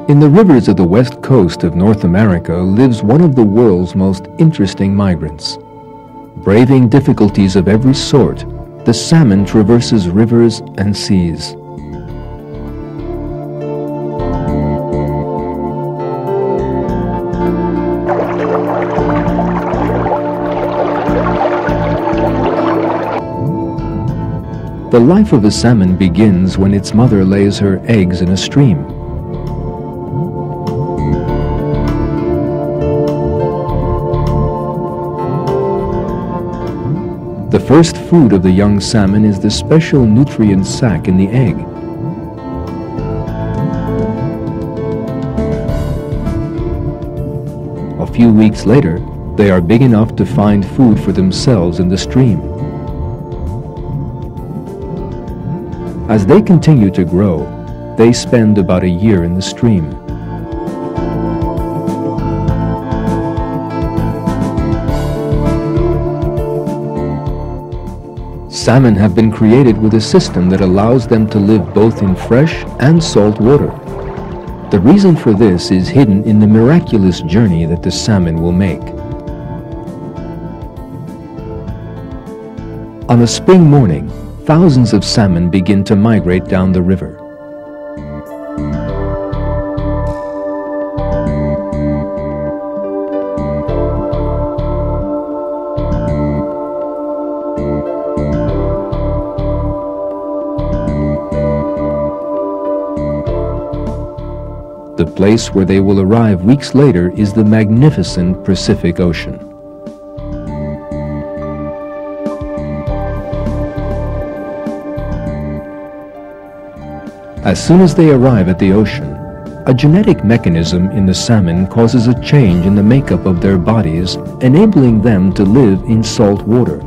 In the rivers of the west coast of North America lives one of the world's most interesting migrants. Braving difficulties of every sort, the salmon traverses rivers and seas. The life of a salmon begins when its mother lays her eggs in a stream. The first food of the young salmon is the special nutrient sac in the egg. A few weeks later, they are big enough to find food for themselves in the stream. As they continue to grow, they spend about a year in the stream. Salmon have been created with a system that allows them to live both in fresh and salt water. The reason for this is hidden in the miraculous journey that the salmon will make. On a spring morning, thousands of salmon begin to migrate down the river. The place where they will arrive weeks later is the magnificent Pacific Ocean. As soon as they arrive at the ocean, a genetic mechanism in the salmon causes a change in the makeup of their bodies, enabling them to live in salt water.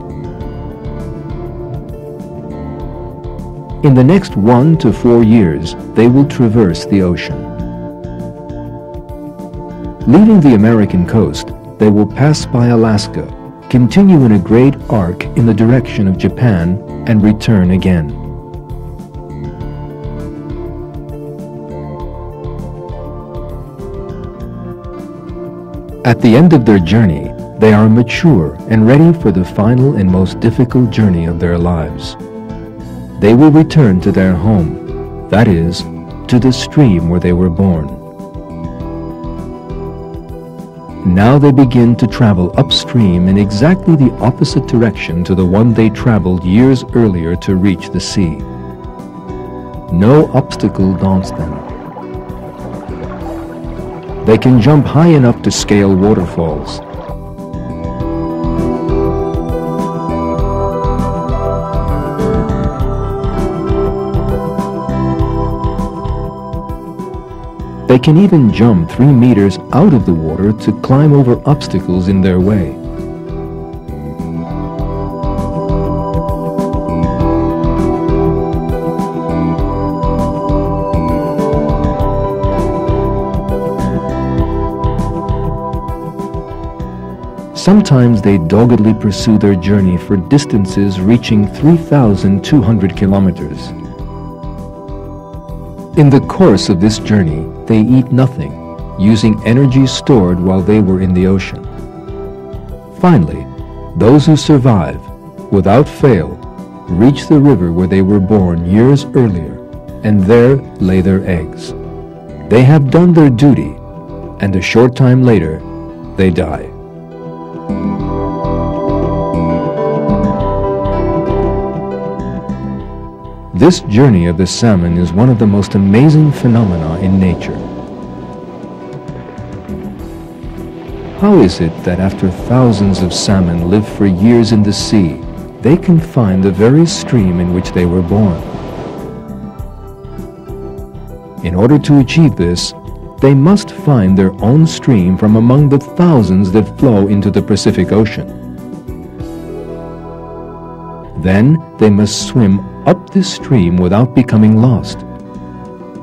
In the next 1 to 4 years, they will traverse the ocean. Leaving the American coast, they will pass by Alaska, continue in a great arc in the direction of Japan, and return again. At the end of their journey, they are mature and ready for the final and most difficult journey of their lives. They will return to their home, that is, to the stream where they were born. Now they begin to travel upstream in exactly the opposite direction to the one they traveled years earlier to reach the sea. No obstacle daunts them. They can jump high enough to scale waterfalls. They can even jump 3 meters out of the water to climb over obstacles in their way. Sometimes they doggedly pursue their journey for distances reaching 3,200 kilometers. In the course of this journey, they eat nothing, using energy stored while they were in the ocean. Finally, those who survive, without fail, reach the river where they were born years earlier, and there lay their eggs. They have done their duty, and a short time later, they die. This journey of the salmon is one of the most amazing phenomena in nature. How is it that after thousands of salmon live for years in the sea, they can find the very stream in which they were born? In order to achieve this, they must find their own stream from among the thousands that flow into the Pacific Ocean. Then they must swim up this stream without becoming lost.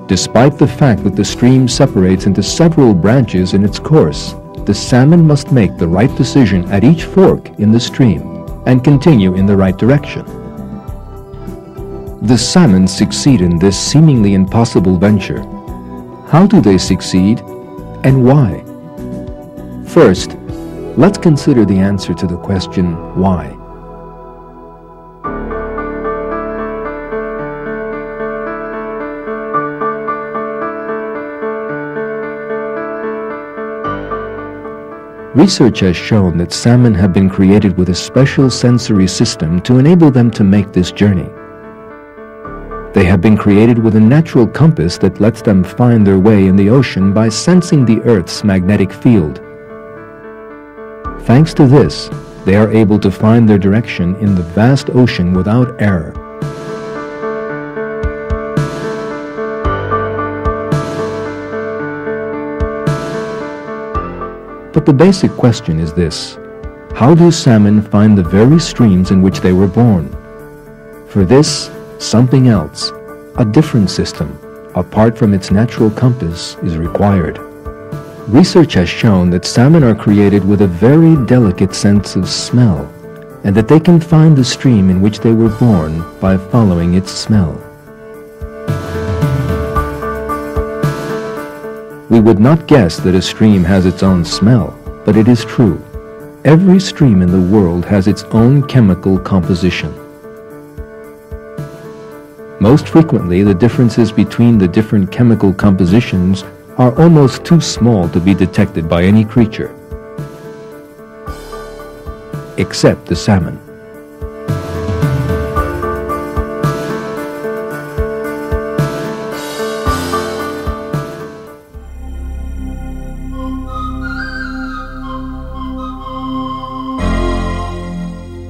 Despite the fact that the stream separates into several branches in its course, the salmon must make the right decision at each fork in the stream and continue in the right direction. The salmon succeed in this seemingly impossible venture. How do they succeed, and why? First, let's consider the answer to the question, why? Research has shown that salmon have been created with a special sensory system to enable them to make this journey. They have been created with a natural compass that lets them find their way in the ocean by sensing the Earth's magnetic field. Thanks to this, they are able to find their direction in the vast ocean without error. But the basic question is this: how do salmon find the very streams in which they were born? For this, something else, a different system, apart from its natural compass, is required. Research has shown that salmon are created with a very delicate sense of smell, and that they can find the stream in which they were born by following its smell. We would not guess that a stream has its own smell, but it is true. Every stream in the world has its own chemical composition. Most frequently, the differences between the different chemical compositions are almost too small to be detected by any creature, except the salmon.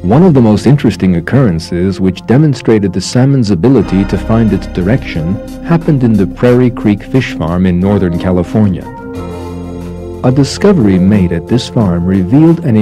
One of the most interesting occurrences which demonstrated the salmon's ability to find its direction happened in the Prairie Creek Fish Farm in Northern California. A discovery made at this farm revealed an